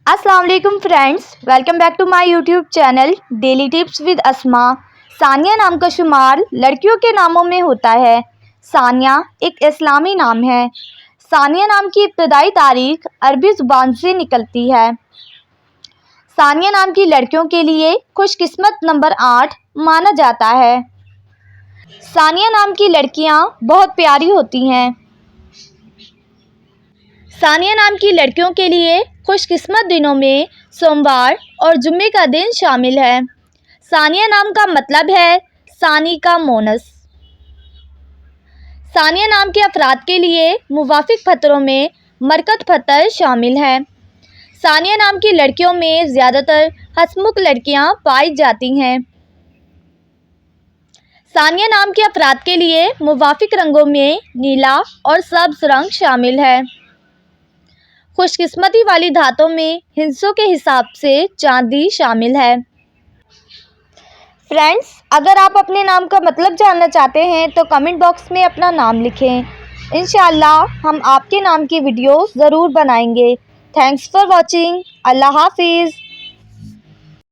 अस्सलाम वालेकुम friends, welcome back to my YouTube channel daily tips with Asma. Sania नाम का शुमार लड़कियों के नामों में होता है। सानिया एक इस्लामी नाम है। सानिया नाम की इब्तदाई तारीख अरबी ज़ुबान से निकलती है। सानिया नाम की लड़कियों के लिए खुशकिस्मत नंबर 8 माना जाता है। सानिया नाम की लड़कियां बहुत प्यारी होती हैं। सानिया नाम की लड़कियों के लिए खुशकिस्मत दिनों में सोमवार और जुम्मे का दिन शामिल है। सानिया नाम का मतलब है सानी का मोनस। सानिया नाम के अफराद के लिए मुवाफिक पत्रों में मरकत पत्थर शामिल है। सानिया नाम की लड़कियों में ज़्यादातर हंसमुख लड़कियां पाई जाती हैं। सानिया नाम के अफराद के लिए मुवाफिक रंगों में नीला और सब्ज़ रंग शामिल है। खुशकिस्मती वाली धातों में हिस्सों के हिसाब से चांदी शामिल है। फ्रेंड्स, अगर आप अपने नाम का मतलब जानना चाहते हैं तो कमेंट बॉक्स में अपना नाम लिखें। इंशाअल्लाह हम आपके नाम की वीडियो ज़रूर बनाएंगे। Thanks for watching. अल्लाह हाफिज़।